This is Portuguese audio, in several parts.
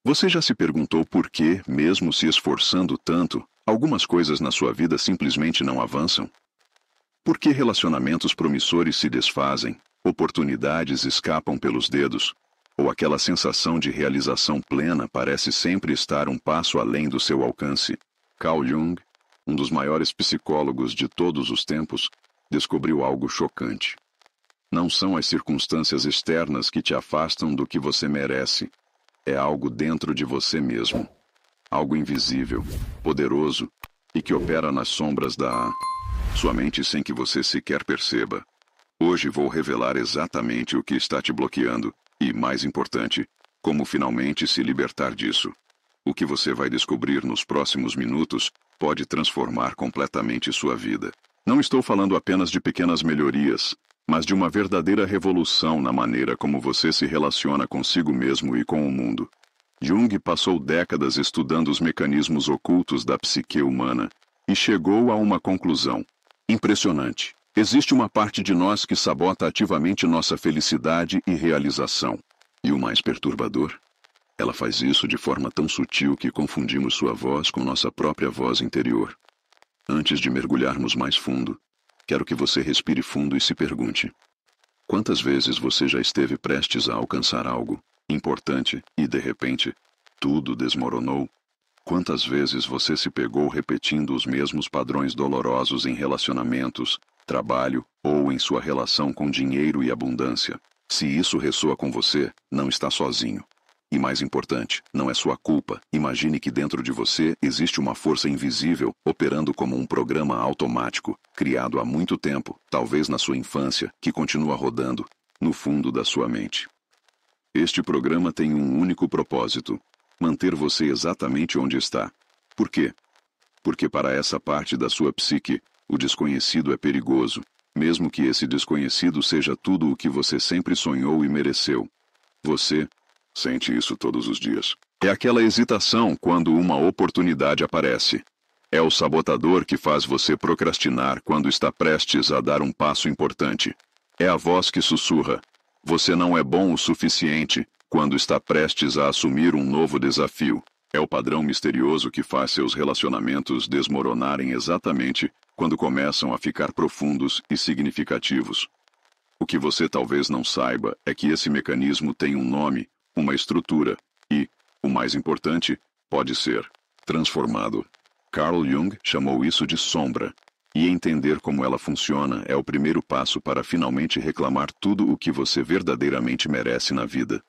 Você já se perguntou por que, mesmo se esforçando tanto, algumas coisas na sua vida simplesmente não avançam? Por que relacionamentos promissores se desfazem, oportunidades escapam pelos dedos, ou aquela sensação de realização plena parece sempre estar um passo além do seu alcance? Carl Jung, um dos maiores psicólogos de todos os tempos, descobriu algo chocante. Não são as circunstâncias externas que te afastam do que você merece. É algo dentro de você mesmo. Algo invisível, poderoso e que opera nas sombras da sua mente sem que você sequer perceba. Hoje vou revelar exatamente o que está te bloqueando e, mais importante, como finalmente se libertar disso. O que você vai descobrir nos próximos minutos pode transformar completamente sua vida. Não estou falando apenas de pequenas melhorias, mas de uma verdadeira revolução na maneira como você se relaciona consigo mesmo e com o mundo. Jung passou décadas estudando os mecanismos ocultos da psique humana e chegou a uma conclusão impressionante. Existe uma parte de nós que sabota ativamente nossa felicidade e realização. E o mais perturbador? Ela faz isso de forma tão sutil que confundimos sua voz com nossa própria voz interior. Antes de mergulharmos mais fundo, quero que você respire fundo e se pergunte: quantas vezes você já esteve prestes a alcançar algo importante e, de repente, tudo desmoronou? Quantas vezes você se pegou repetindo os mesmos padrões dolorosos em relacionamentos, trabalho ou em sua relação com dinheiro e abundância? Se isso ressoa com você, não está sozinho. E mais importante, não é sua culpa. Imagine que dentro de você existe uma força invisível operando como um programa automático, criado há muito tempo, talvez na sua infância, que continua rodando no fundo da sua mente. Este programa tem um único propósito: manter você exatamente onde está. Por quê? Porque para essa parte da sua psique, o desconhecido é perigoso, mesmo que esse desconhecido seja tudo o que você sempre sonhou e mereceu. Você sente isso todos os dias. É aquela hesitação quando uma oportunidade aparece. É o sabotador que faz você procrastinar quando está prestes a dar um passo importante. É a voz que sussurra: você não é bom o suficiente, quando está prestes a assumir um novo desafio. É o padrão misterioso que faz seus relacionamentos desmoronarem exatamente quando começam a ficar profundos e significativos. O que você talvez não saiba é que esse mecanismo tem um nome, uma estrutura, e, o mais importante, pode ser transformado. Carl Jung chamou isso de sombra, e entender como ela funciona é o primeiro passo para finalmente reclamar tudo o que você verdadeiramente merece na vida.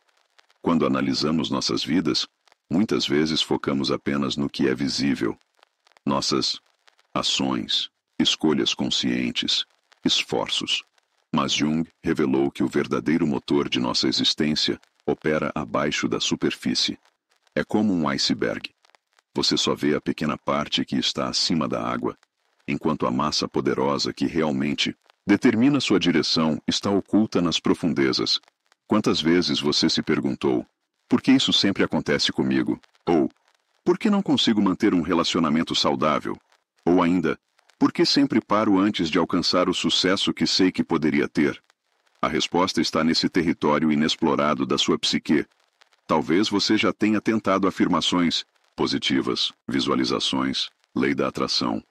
Quando analisamos nossas vidas, muitas vezes focamos apenas no que é visível. Nossas ações, escolhas conscientes, esforços. Mas Jung revelou que o verdadeiro motor de nossa existência opera abaixo da superfície. É como um iceberg. Você só vê a pequena parte que está acima da água, enquanto a massa poderosa que realmente determina sua direção está oculta nas profundezas. Quantas vezes você se perguntou: por que isso sempre acontece comigo? Ou, por que não consigo manter um relacionamento saudável? Ou ainda, por que sempre paro antes de alcançar o sucesso que sei que poderia ter? A resposta está nesse território inexplorado da sua psique. Talvez você já tenha tentado afirmações positivas, visualizações, lei da atração,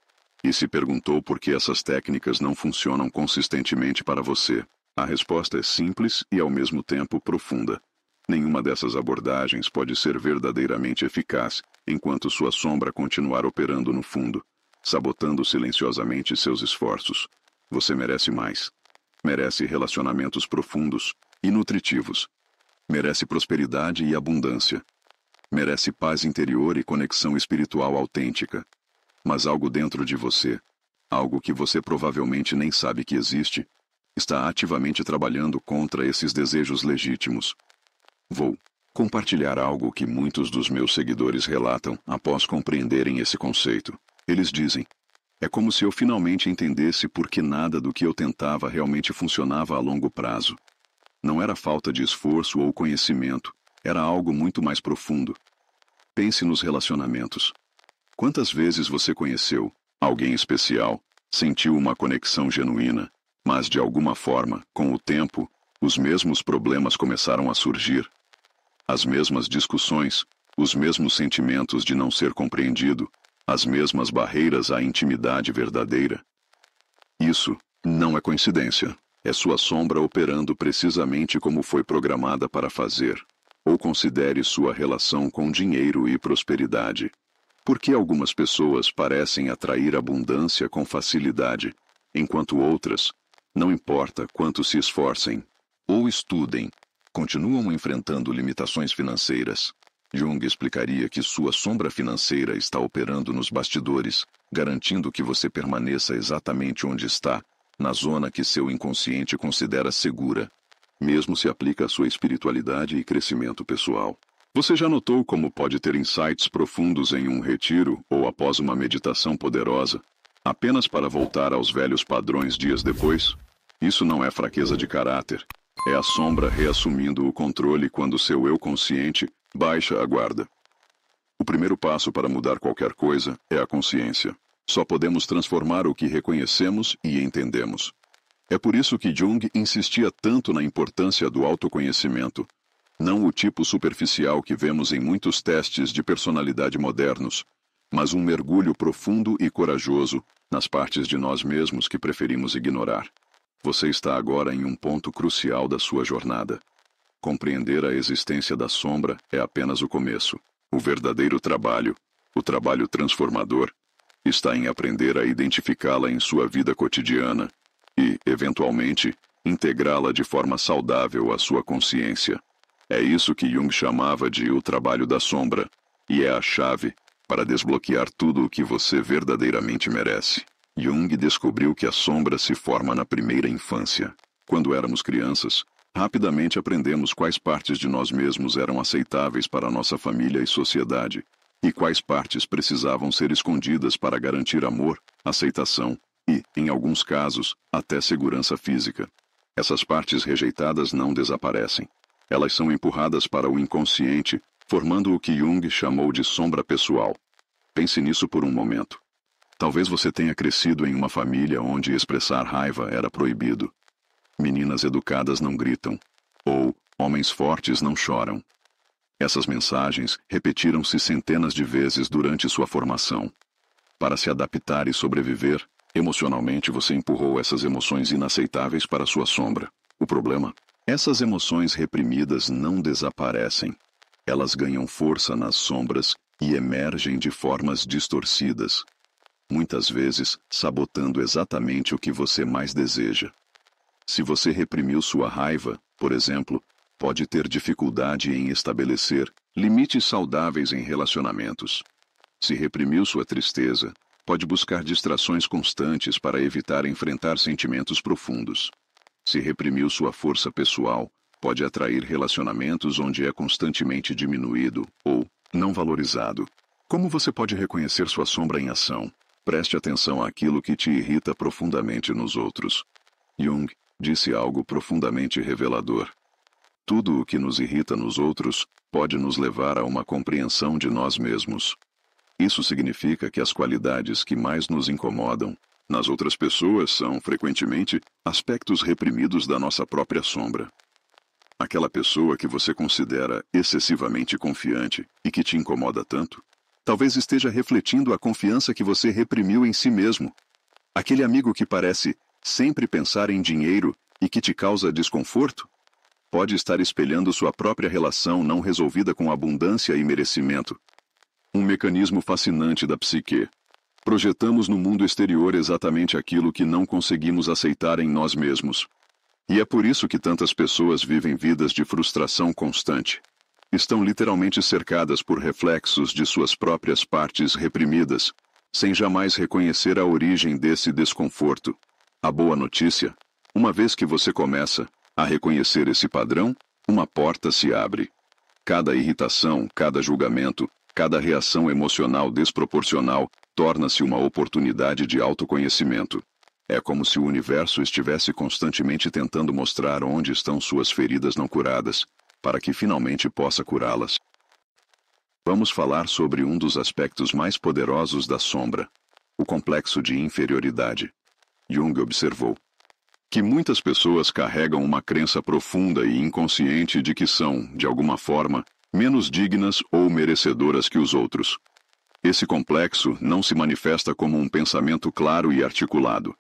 e se perguntou por que essas técnicas não funcionam consistentemente para você. A resposta é simples e ao mesmo tempo profunda. Nenhuma dessas abordagens pode ser verdadeiramente eficaz enquanto sua sombra continuar operando no fundo, sabotando silenciosamente seus esforços. Você merece mais. Merece relacionamentos profundos e nutritivos. Merece prosperidade e abundância. Merece paz interior e conexão espiritual autêntica. Mas algo dentro de você, algo que você provavelmente nem sabe que existe, está ativamente trabalhando contra esses desejos legítimos. Vou compartilhar algo que muitos dos meus seguidores relatam após compreenderem esse conceito. Eles dizem: é como se eu finalmente entendesse por que nada do que eu tentava realmente funcionava a longo prazo. Não era falta de esforço ou conhecimento, era algo muito mais profundo. Pense nos relacionamentos. Quantas vezes você conheceu alguém especial, sentiu uma conexão genuína, mas de alguma forma, com o tempo, os mesmos problemas começaram a surgir? As mesmas discussões, os mesmos sentimentos de não ser compreendido, as mesmas barreiras à intimidade verdadeira. Isso não é coincidência. É sua sombra operando precisamente como foi programada para fazer. Ou considere sua relação com dinheiro e prosperidade. Por que algumas pessoas parecem atrair abundância com facilidade, enquanto outras, não importa quanto se esforcem ou estudem, continuam enfrentando limitações financeiras? Jung explicaria que sua sombra financeira está operando nos bastidores, garantindo que você permaneça exatamente onde está, na zona que seu inconsciente considera segura. Mesmo se aplica à sua espiritualidade e crescimento pessoal. Você já notou como pode ter insights profundos em um retiro ou após uma meditação poderosa, apenas para voltar aos velhos padrões dias depois? Isso não é fraqueza de caráter. É a sombra reassumindo o controle quando seu eu consciente baixa a guarda. O primeiro passo para mudar qualquer coisa é a consciência. Só podemos transformar o que reconhecemos e entendemos. É por isso que Jung insistia tanto na importância do autoconhecimento, não o tipo superficial que vemos em muitos testes de personalidade modernos, mas um mergulho profundo e corajoso nas partes de nós mesmos que preferimos ignorar. Você está agora em um ponto crucial da sua jornada. Compreender a existência da sombra é apenas o começo. O verdadeiro trabalho, o trabalho transformador, está em aprender a identificá-la em sua vida cotidiana e, eventualmente, integrá-la de forma saudável à sua consciência. É isso que Jung chamava de o trabalho da sombra, e é a chave para desbloquear tudo o que você verdadeiramente merece. Jung descobriu que a sombra se forma na primeira infância. Quando éramos crianças, rapidamente aprendemos quais partes de nós mesmos eram aceitáveis para nossa família e sociedade, e quais partes precisavam ser escondidas para garantir amor, aceitação e, em alguns casos, até segurança física. Essas partes rejeitadas não desaparecem. Elas são empurradas para o inconsciente, formando o que Jung chamou de sombra pessoal. Pense nisso por um momento. Talvez você tenha crescido em uma família onde expressar raiva era proibido. Meninas educadas não gritam, ou homens fortes não choram. Essas mensagens repetiram-se centenas de vezes durante sua formação. Para se adaptar e sobreviver, emocionalmente você empurrou essas emoções inaceitáveis para sua sombra. O problema? Essas emoções reprimidas não desaparecem. Elas ganham força nas sombras e emergem de formas distorcidas, muitas vezes sabotando exatamente o que você mais deseja. Se você reprimiu sua raiva, por exemplo, pode ter dificuldade em estabelecer limites saudáveis em relacionamentos. Se reprimiu sua tristeza, pode buscar distrações constantes para evitar enfrentar sentimentos profundos. Se reprimiu sua força pessoal, pode atrair relacionamentos onde é constantemente diminuído ou não valorizado. Como você pode reconhecer sua sombra em ação? Preste atenção àquilo que te irrita profundamente nos outros. Jung disse algo profundamente revelador. Tudo o que nos irrita nos outros pode nos levar a uma compreensão de nós mesmos. Isso significa que as qualidades que mais nos incomodam nas outras pessoas são, frequentemente, aspectos reprimidos da nossa própria sombra. Aquela pessoa que você considera excessivamente confiante e que te incomoda tanto, talvez esteja refletindo a confiança que você reprimiu em si mesmo. Aquele amigo que parece sempre pensar em dinheiro e que te causa desconforto, pode estar espelhando sua própria relação não resolvida com abundância e merecimento. Um mecanismo fascinante da psique. Projetamos no mundo exterior exatamente aquilo que não conseguimos aceitar em nós mesmos. E é por isso que tantas pessoas vivem vidas de frustração constante. Estão literalmente cercadas por reflexos de suas próprias partes reprimidas, sem jamais reconhecer a origem desse desconforto. A boa notícia, uma vez que você começa a reconhecer esse padrão, uma porta se abre. Cada irritação, cada julgamento, cada reação emocional desproporcional torna-se uma oportunidade de autoconhecimento. É como se o universo estivesse constantemente tentando mostrar onde estão suas feridas não curadas, para que finalmente possa curá-las. Vamos falar sobre um dos aspectos mais poderosos da sombra, o complexo de inferioridade. Jung observou que muitas pessoas carregam uma crença profunda e inconsciente de que são, de alguma forma, menos dignas ou merecedoras que os outros. Esse complexo não se manifesta como um pensamento claro e articulado.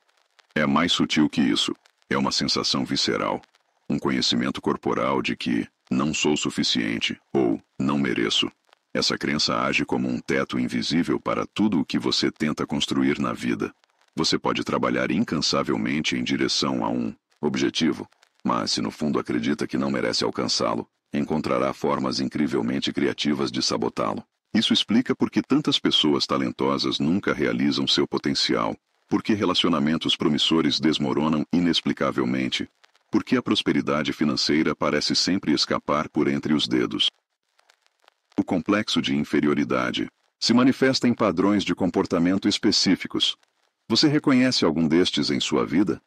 É mais sutil que isso. É uma sensação visceral, um conhecimento corporal de que não sou suficiente ou não mereço. Essa crença age como um teto invisível para tudo o que você tenta construir na vida. Você pode trabalhar incansavelmente em direção a um objetivo, mas se no fundo acredita que não merece alcançá-lo, encontrará formas incrivelmente criativas de sabotá-lo. Isso explica por que tantas pessoas talentosas nunca realizam seu potencial, por que relacionamentos promissores desmoronam inexplicavelmente, por que a prosperidade financeira parece sempre escapar por entre os dedos. O complexo de inferioridade se manifesta em padrões de comportamento específicos. Você reconhece algum destes em sua vida?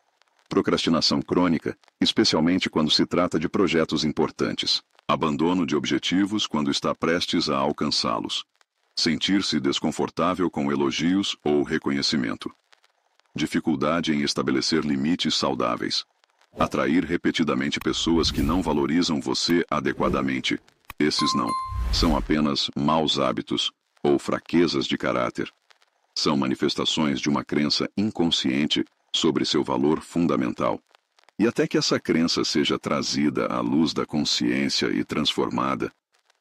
Procrastinação crônica, especialmente quando se trata de projetos importantes. Abandono de objetivos quando está prestes a alcançá-los. Sentir-se desconfortável com elogios ou reconhecimento. Dificuldade em estabelecer limites saudáveis. Atrair repetidamente pessoas que não valorizam você adequadamente. Esses não são apenas maus hábitos ou fraquezas de caráter. São manifestações de uma crença inconsciente sobre seu valor fundamental. E até que essa crença seja trazida à luz da consciência e transformada,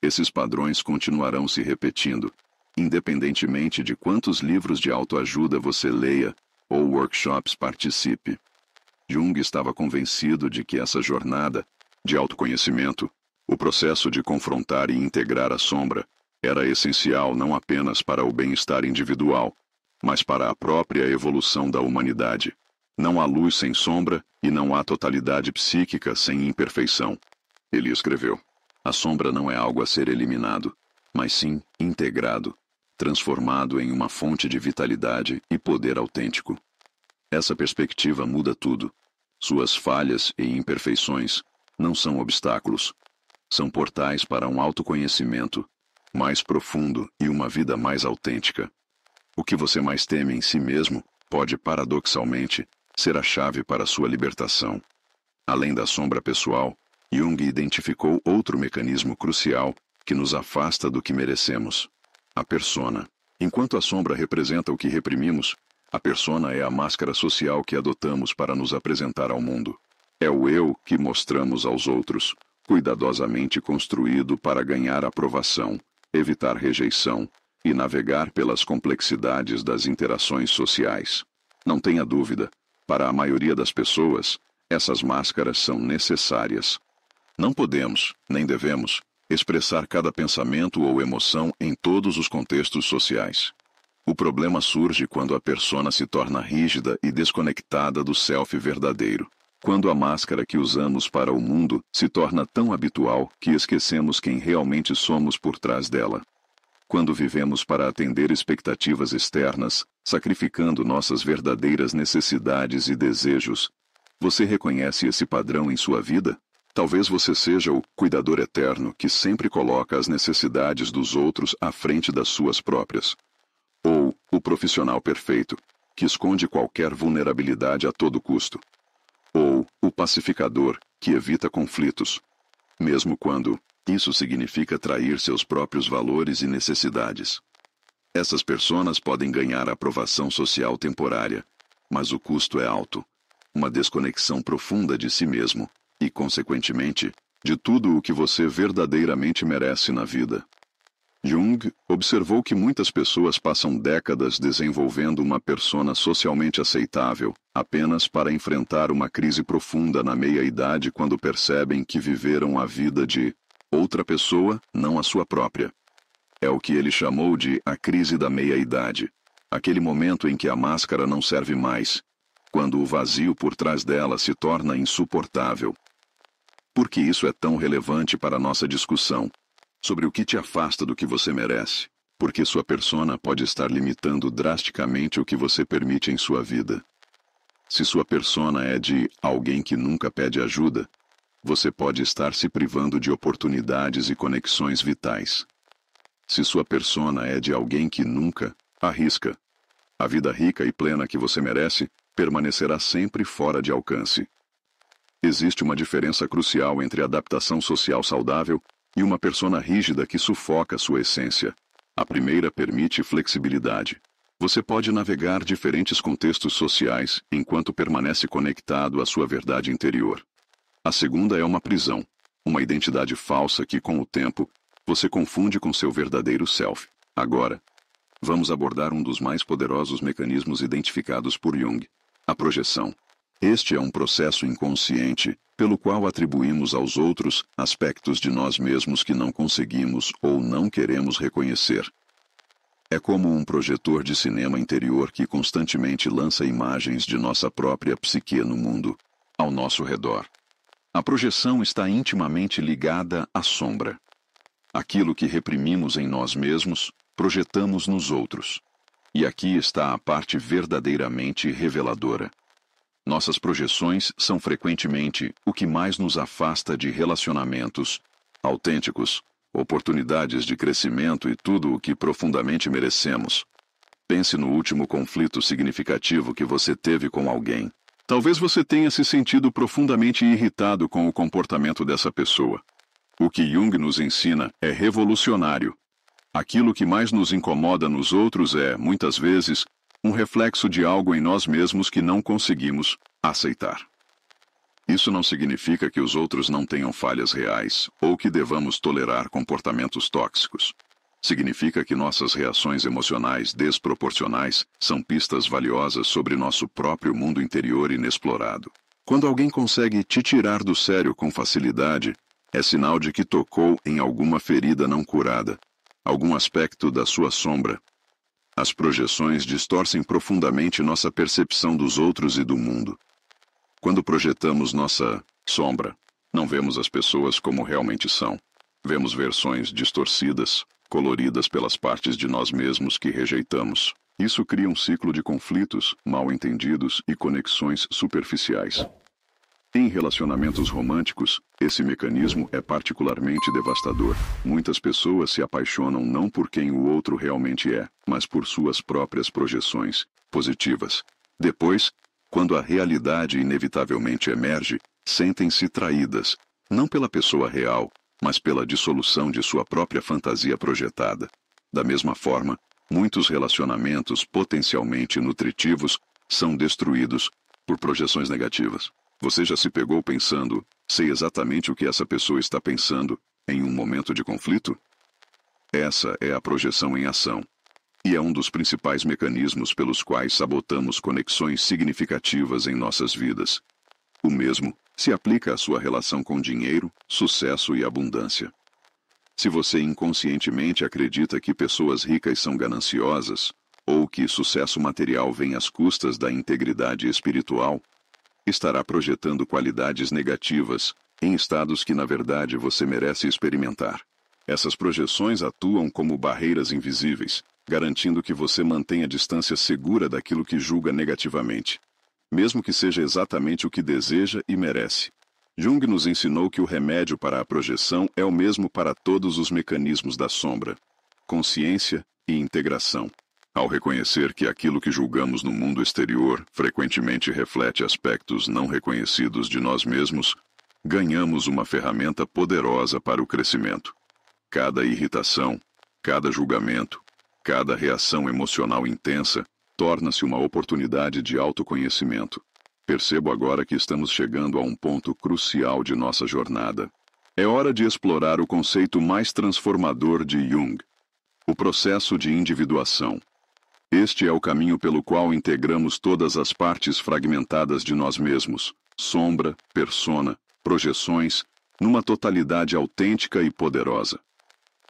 esses padrões continuarão se repetindo, independentemente de quantos livros de autoajuda você leia ou workshops participe. Jung estava convencido de que essa jornada de autoconhecimento, o processo de confrontar e integrar a sombra, era essencial não apenas para o bem-estar individual, mas para a própria evolução da humanidade. Não há luz sem sombra e não há totalidade psíquica sem imperfeição. Ele escreveu: a sombra não é algo a ser eliminado, mas sim integrado, transformado em uma fonte de vitalidade e poder autêntico. Essa perspectiva muda tudo. Suas falhas e imperfeições não são obstáculos. São portais para um autoconhecimento mais profundo e uma vida mais autêntica. O que você mais teme em si mesmo pode, paradoxalmente, ser a chave para sua libertação. Além da sombra pessoal, Jung identificou outro mecanismo crucial que nos afasta do que merecemos: a persona. Enquanto a sombra representa o que reprimimos, a persona é a máscara social que adotamos para nos apresentar ao mundo. É o eu que mostramos aos outros, cuidadosamente construído para ganhar aprovação, evitar rejeição e navegar pelas complexidades das interações sociais. Não tenha dúvida, para a maioria das pessoas, essas máscaras são necessárias. Não podemos, nem devemos, expressar cada pensamento ou emoção em todos os contextos sociais. O problema surge quando a persona se torna rígida e desconectada do self verdadeiro. Quando a máscara que usamos para o mundo se torna tão habitual que esquecemos quem realmente somos por trás dela. Quando vivemos para atender expectativas externas, sacrificando nossas verdadeiras necessidades e desejos. Você reconhece esse padrão em sua vida? Talvez você seja o cuidador eterno que sempre coloca as necessidades dos outros à frente das suas próprias. Ou o profissional perfeito, que esconde qualquer vulnerabilidade a todo custo. Ou o pacificador, que evita conflitos, mesmo quando isso significa trair seus próprios valores e necessidades. Essas personas podem ganhar aprovação social temporária, mas o custo é alto. Uma desconexão profunda de si mesmo e, consequentemente, de tudo o que você verdadeiramente merece na vida. Jung observou que muitas pessoas passam décadas desenvolvendo uma persona socialmente aceitável apenas para enfrentar uma crise profunda na meia-idade quando percebem que viveram a vida de outra pessoa, não a sua própria. É o que ele chamou de a crise da meia-idade, aquele momento em que a máscara não serve mais, quando o vazio por trás dela se torna insuportável. Por que isso é tão relevante para a nossa discussão sobre o que te afasta do que você merece? Porque sua persona pode estar limitando drasticamente o que você permite em sua vida. Se sua persona é de alguém que nunca pede ajuda, você pode estar se privando de oportunidades e conexões vitais. Se sua persona é de alguém que nunca arrisca, a vida rica e plena que você merece permanecerá sempre fora de alcance. Existe uma diferença crucial entre adaptação social saudável e uma persona rígida que sufoca sua essência. A primeira permite flexibilidade. Você pode navegar diferentes contextos sociais enquanto permanece conectado à sua verdade interior. A segunda é uma prisão, uma identidade falsa que, com o tempo, você confunde com seu verdadeiro self. Agora, vamos abordar um dos mais poderosos mecanismos identificados por Jung: a projeção. Este é um processo inconsciente, pelo qual atribuímos aos outros aspectos de nós mesmos que não conseguimos ou não queremos reconhecer. É como um projetor de cinema interior que constantemente lança imagens de nossa própria psique no mundo, ao nosso redor. A projeção está intimamente ligada à sombra. Aquilo que reprimimos em nós mesmos, projetamos nos outros. E aqui está a parte verdadeiramente reveladora. Nossas projeções são frequentemente o que mais nos afasta de relacionamentos autênticos, oportunidades de crescimento e tudo o que profundamente merecemos. Pense no último conflito significativo que você teve com alguém. Talvez você tenha se sentido profundamente irritado com o comportamento dessa pessoa. O que Jung nos ensina é revolucionário. Aquilo que mais nos incomoda nos outros é, muitas vezes, um reflexo de algo em nós mesmos que não conseguimos aceitar. Isso não significa que os outros não tenham falhas reais ou que devamos tolerar comportamentos tóxicos. Significa que nossas reações emocionais desproporcionais são pistas valiosas sobre nosso próprio mundo interior inexplorado. Quando alguém consegue te tirar do sério com facilidade, é sinal de que tocou em alguma ferida não curada, algum aspecto da sua sombra. As projeções distorcem profundamente nossa percepção dos outros e do mundo. Quando projetamos nossa sombra, não vemos as pessoas como realmente são. Vemos versões distorcidas, coloridas pelas partes de nós mesmos que rejeitamos. Isso cria um ciclo de conflitos, mal-entendidos e conexões superficiais. Em relacionamentos românticos, esse mecanismo é particularmente devastador. Muitas pessoas se apaixonam não por quem o outro realmente é, mas por suas próprias projeções positivas. Depois, quando a realidade inevitavelmente emerge, sentem-se traídas, não pela pessoa real, mas pela dissolução de sua própria fantasia projetada. Da mesma forma, muitos relacionamentos potencialmente nutritivos são destruídos por projeções negativas. Você já se pegou pensando, sei exatamente o que essa pessoa está pensando, em um momento de conflito? Essa é a projeção em ação. E é um dos principais mecanismos pelos quais sabotamos conexões significativas em nossas vidas. O mesmo se aplica à sua relação com dinheiro, sucesso e abundância. Se você inconscientemente acredita que pessoas ricas são gananciosas, ou que sucesso material vem às custas da integridade espiritual, estará projetando qualidades negativas em estados que na verdade você merece experimentar. Essas projeções atuam como barreiras invisíveis, garantindo que você mantenha distância segura daquilo que julga negativamente, mesmo que seja exatamente o que deseja e merece. Jung nos ensinou que o remédio para a projeção é o mesmo para todos os mecanismos da sombra: consciência e integração. Ao reconhecer que aquilo que julgamos no mundo exterior frequentemente reflete aspectos não reconhecidos de nós mesmos, ganhamos uma ferramenta poderosa para o crescimento. Cada irritação, cada julgamento, cada reação emocional intensa torna-se uma oportunidade de autoconhecimento. Percebo agora que estamos chegando a um ponto crucial de nossa jornada. É hora de explorar o conceito mais transformador de Jung: o processo de individuação. Este é o caminho pelo qual integramos todas as partes fragmentadas de nós mesmos, sombra, persona, projeções, numa totalidade autêntica e poderosa.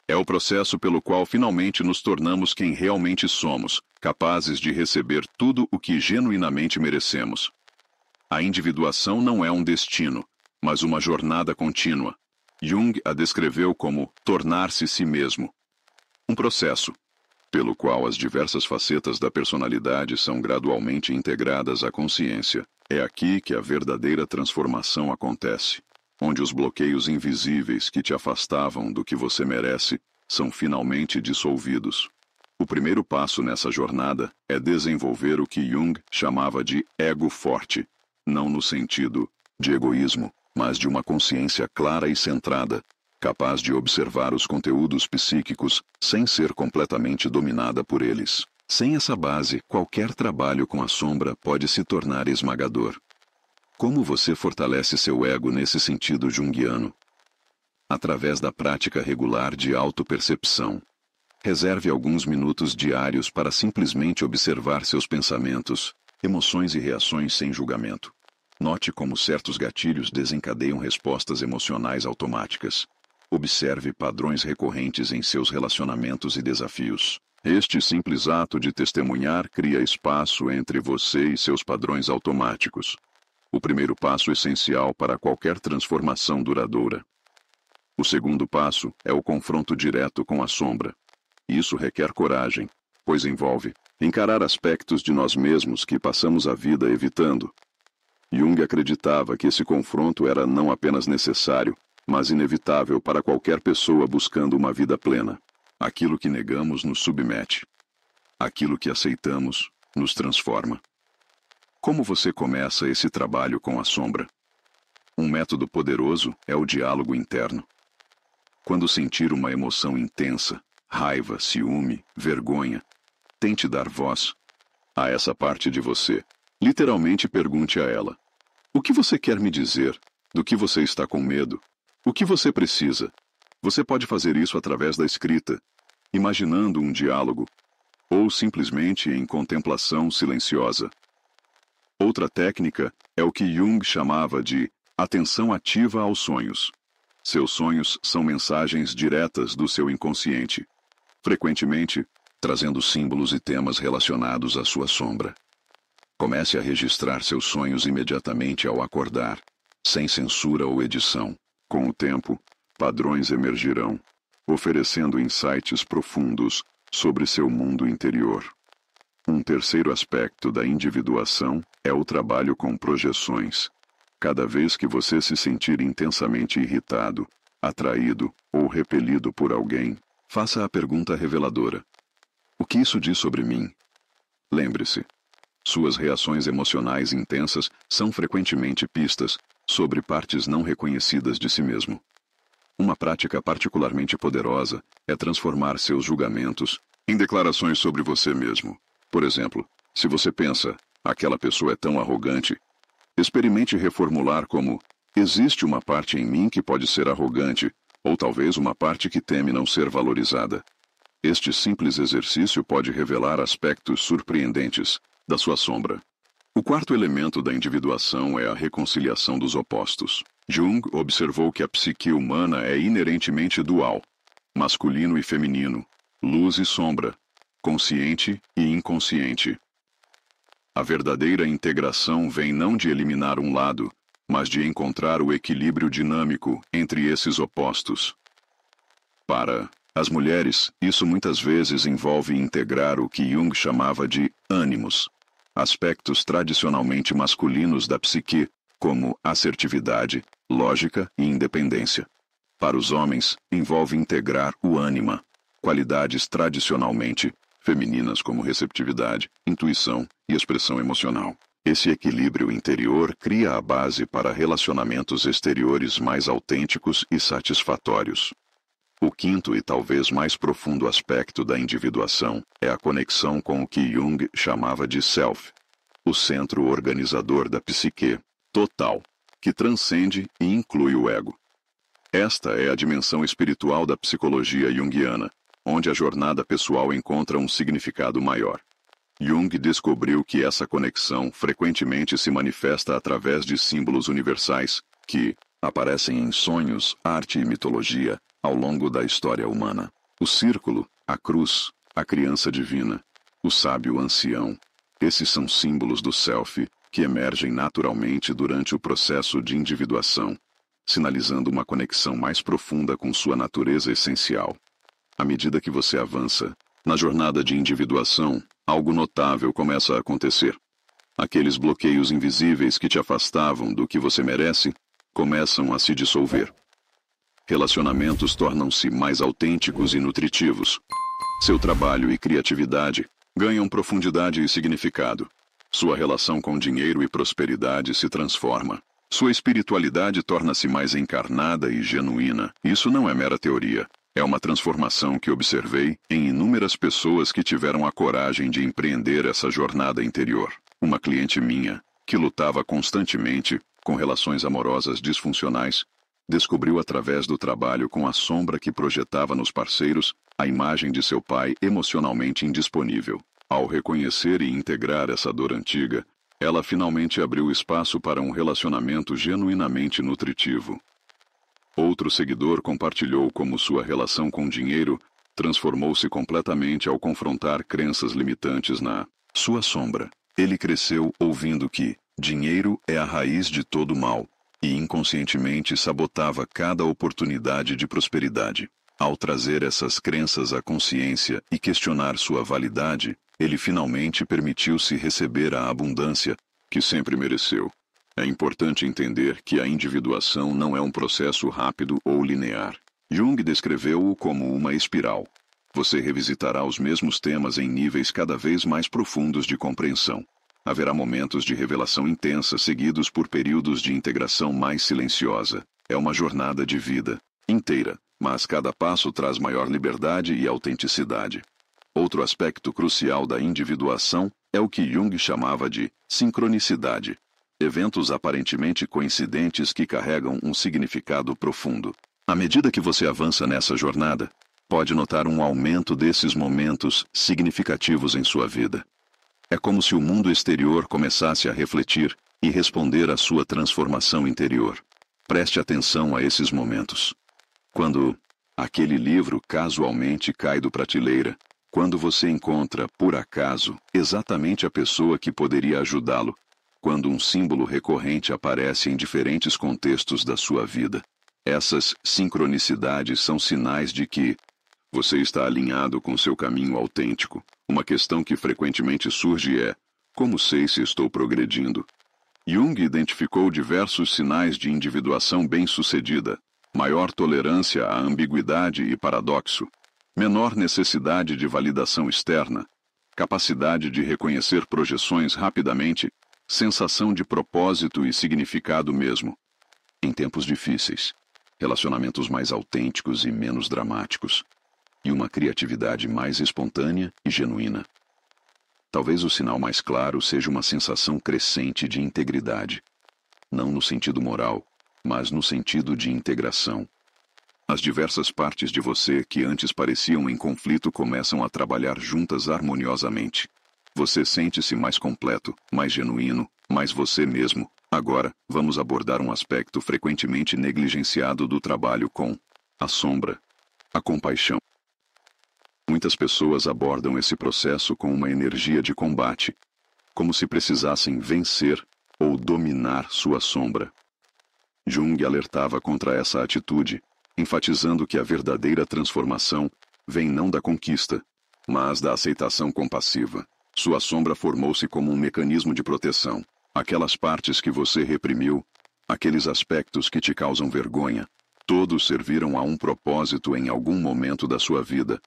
É o processo pelo qual finalmente nos tornamos quem realmente somos, capazes de receber tudo o que genuinamente merecemos. A individuação não é um destino, mas uma jornada contínua. Jung a descreveu como tornar-se si mesmo. Um processo pelo qual as diversas facetas da personalidade são gradualmente integradas à consciência. É aqui que a verdadeira transformação acontece, onde os bloqueios invisíveis que te afastavam do que você merece são finalmente dissolvidos. O primeiro passo nessa jornada é desenvolver o que Jung chamava de ego forte, não no sentido de egoísmo, mas de uma consciência clara e centrada, capaz de observar os conteúdos psíquicos sem ser completamente dominada por eles. Sem essa base, qualquer trabalho com a sombra pode se tornar esmagador. Como você fortalece seu ego nesse sentido junguiano? Através da prática regular de autopercepção. Reserve alguns minutos diários para simplesmente observar seus pensamentos, emoções e reações sem julgamento. Note como certos gatilhos desencadeiam respostas emocionais automáticas. Observe padrões recorrentes em seus relacionamentos e desafios. Este simples ato de testemunhar cria espaço entre você e seus padrões automáticos. O primeiro passo essencial para qualquer transformação duradoura. O segundo passo é o confronto direto com a sombra. Isso requer coragem, pois envolve encarar aspectos de nós mesmos que passamos a vida evitando. Jung acreditava que esse confronto era não apenas necessário, mas inevitável para qualquer pessoa buscando uma vida plena. Aquilo que negamos nos submete. Aquilo que aceitamos nos transforma. Como você começa esse trabalho com a sombra? Um método poderoso é o diálogo interno. Quando sentir uma emoção intensa, raiva, ciúme, vergonha, tente dar voz a essa parte de você. Literalmente pergunte a ela: o que você quer me dizer? Do que você está com medo? O que você precisa? Você pode fazer isso através da escrita, imaginando um diálogo, ou simplesmente em contemplação silenciosa. Outra técnica é o que Jung chamava de atenção ativa aos sonhos. Seus sonhos são mensagens diretas do seu inconsciente, frequentemente trazendo símbolos e temas relacionados à sua sombra. Comece a registrar seus sonhos imediatamente ao acordar, sem censura ou edição. Com o tempo, padrões emergirão, oferecendo insights profundos sobre seu mundo interior. Um terceiro aspecto da individuação é o trabalho com projeções. Cada vez que você se sentir intensamente irritado, atraído ou repelido por alguém, faça a pergunta reveladora: o que isso diz sobre mim? Lembre-se, suas reações emocionais intensas são frequentemente pistas sobre partes não reconhecidas de si mesmo. Uma prática particularmente poderosa é transformar seus julgamentos em declarações sobre você mesmo. Por exemplo, se você pensa, aquela pessoa é tão arrogante, experimente reformular como: existe uma parte em mim que pode ser arrogante, ou talvez uma parte que teme não ser valorizada. Este simples exercício pode revelar aspectos surpreendentes da sua sombra. O quarto elemento da individuação é a reconciliação dos opostos. Jung observou que a psique humana é inerentemente dual, masculino e feminino, luz e sombra, consciente e inconsciente. A verdadeira integração vem não de eliminar um lado, mas de encontrar o equilíbrio dinâmico entre esses opostos. Para as mulheres, isso muitas vezes envolve integrar o que Jung chamava de ânimos, aspectos tradicionalmente masculinos da psique, como assertividade, lógica e independência. Para os homens, envolve integrar o ânima, qualidades tradicionalmente femininas como receptividade, intuição e expressão emocional. Esse equilíbrio interior cria a base para relacionamentos exteriores mais autênticos e satisfatórios. O quinto e talvez mais profundo aspecto da individuação é a conexão com o que Jung chamava de self, o centro organizador da psique, total, que transcende e inclui o ego. Esta é a dimensão espiritual da psicologia junguiana, onde a jornada pessoal encontra um significado maior. Jung descobriu que essa conexão frequentemente se manifesta através de símbolos universais que aparecem em sonhos, arte e mitologia ao longo da história humana. O círculo, a cruz, a criança divina, o sábio ancião. Esses são símbolos do self que emergem naturalmente durante o processo de individuação, sinalizando uma conexão mais profunda com sua natureza essencial. À medida que você avança na jornada de individuação, algo notável começa a acontecer. Aqueles bloqueios invisíveis que te afastavam do que você merece começam a se dissolver. Relacionamentos tornam-se mais autênticos e nutritivos. Seu trabalho e criatividade ganham profundidade e significado. Sua relação com dinheiro e prosperidade se transforma. Sua espiritualidade torna-se mais encarnada e genuína. Isso não é mera teoria. É uma transformação que observei em inúmeras pessoas que tiveram a coragem de empreender essa jornada interior. Uma cliente minha, que lutava constantemente com relações amorosas disfuncionais, descobriu através do trabalho com a sombra que projetava nos parceiros a imagem de seu pai emocionalmente indisponível. Ao reconhecer e integrar essa dor antiga, ela finalmente abriu espaço para um relacionamento genuinamente nutritivo. Outro seguidor compartilhou como sua relação com o dinheiro transformou-se completamente ao confrontar crenças limitantes na sua sombra. Ele cresceu ouvindo que dinheiro é a raiz de todo mal, e inconscientemente sabotava cada oportunidade de prosperidade. Ao trazer essas crenças à consciência e questionar sua validade, ele finalmente permitiu-se receber a abundância que sempre mereceu. É importante entender que a individuação não é um processo rápido ou linear. Jung descreveu-o como uma espiral. Você revisitará os mesmos temas em níveis cada vez mais profundos de compreensão. Haverá momentos de revelação intensa seguidos por períodos de integração mais silenciosa. É uma jornada de vida inteira, mas cada passo traz maior liberdade e autenticidade. Outro aspecto crucial da individuação é o que Jung chamava de sincronicidade. Eventos aparentemente coincidentes que carregam um significado profundo. À medida que você avança nessa jornada, pode notar um aumento desses momentos significativos em sua vida. É como se o mundo exterior começasse a refletir e responder à sua transformação interior. Preste atenção a esses momentos. Quando aquele livro casualmente cai do prateleira, quando você encontra, por acaso, exatamente a pessoa que poderia ajudá-lo, quando um símbolo recorrente aparece em diferentes contextos da sua vida. Essas sincronicidades são sinais de que você está alinhado com seu caminho autêntico. Uma questão que frequentemente surge é: como sei se estou progredindo? Jung identificou diversos sinais de individuação bem-sucedida: maior tolerância à ambiguidade e paradoxo, menor necessidade de validação externa, capacidade de reconhecer projeções rapidamente, sensação de propósito e significado mesmo. Em tempos difíceis, relacionamentos mais autênticos e menos dramáticos, e uma criatividade mais espontânea e genuína. Talvez o sinal mais claro seja uma sensação crescente de integridade, não no sentido moral, mas no sentido de integração. As diversas partes de você que antes pareciam em conflito começam a trabalhar juntas harmoniosamente. Você sente-se mais completo, mais genuíno, mais você mesmo. Agora, vamos abordar um aspecto frequentemente negligenciado do trabalho com a sombra, a compaixão. Muitas pessoas abordam esse processo com uma energia de combate, como se precisassem vencer ou dominar sua sombra. Jung alertava contra essa atitude, enfatizando que a verdadeira transformação vem não da conquista, mas da aceitação compassiva. Sua sombra formou-se como um mecanismo de proteção. Aquelas partes que você reprimiu, aqueles aspectos que te causam vergonha, todos serviram a um propósito em algum momento da sua vida.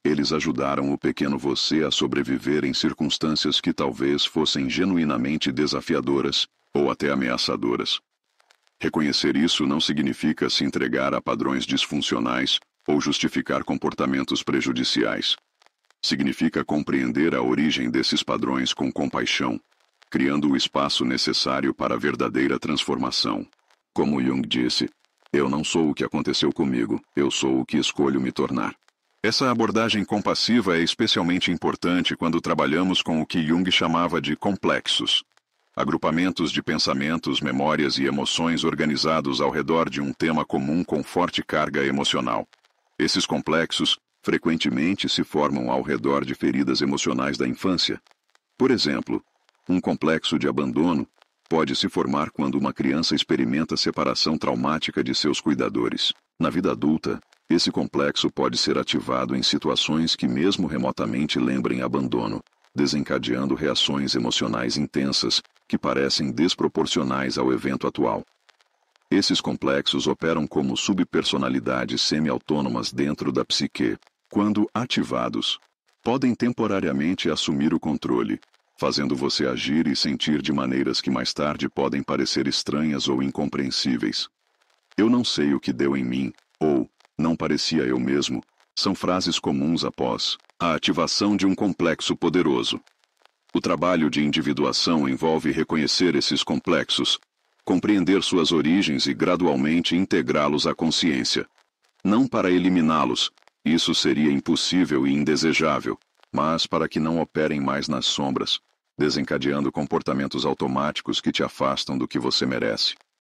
Eles ajudaram o pequeno você a sobreviver em circunstâncias que talvez fossem genuinamente desafiadoras ou até ameaçadoras. Reconhecer isso não significa se entregar a padrões disfuncionais ou justificar comportamentos prejudiciais. Significa compreender a origem desses padrões com compaixão, criando o espaço necessário para a verdadeira transformação. Como Jung disse, eu não sou o que aconteceu comigo, eu sou o que escolho me tornar. Essa abordagem compassiva é especialmente importante quando trabalhamos com o que Jung chamava de complexos. Agrupamentos de pensamentos, memórias e emoções organizados ao redor de um tema comum com forte carga emocional. Esses complexos frequentemente se formam ao redor de feridas emocionais da infância. Por exemplo, um complexo de abandono pode se formar quando uma criança experimenta separação traumática de seus cuidadores. Na vida adulta, esse complexo pode ser ativado em situações que mesmo remotamente lembrem abandono, desencadeando reações emocionais intensas que parecem desproporcionais ao evento atual. Esses complexos operam como subpersonalidades semi-autônomas dentro da psique. Quando ativados, podem temporariamente assumir o controle, fazendo você agir e sentir de maneiras que mais tarde podem parecer estranhas ou incompreensíveis. Eu não sei o que deu em mim, ou, não parecia eu mesmo, são frases comuns após a ativação de um complexo poderoso. O trabalho de individuação envolve reconhecer esses complexos, compreender suas origens e gradualmente integrá-los à consciência. Não para eliminá-los, isso seria impossível e indesejável, mas para que não operem mais nas sombras, desencadeando comportamentos automáticos que te afastam do que você merece.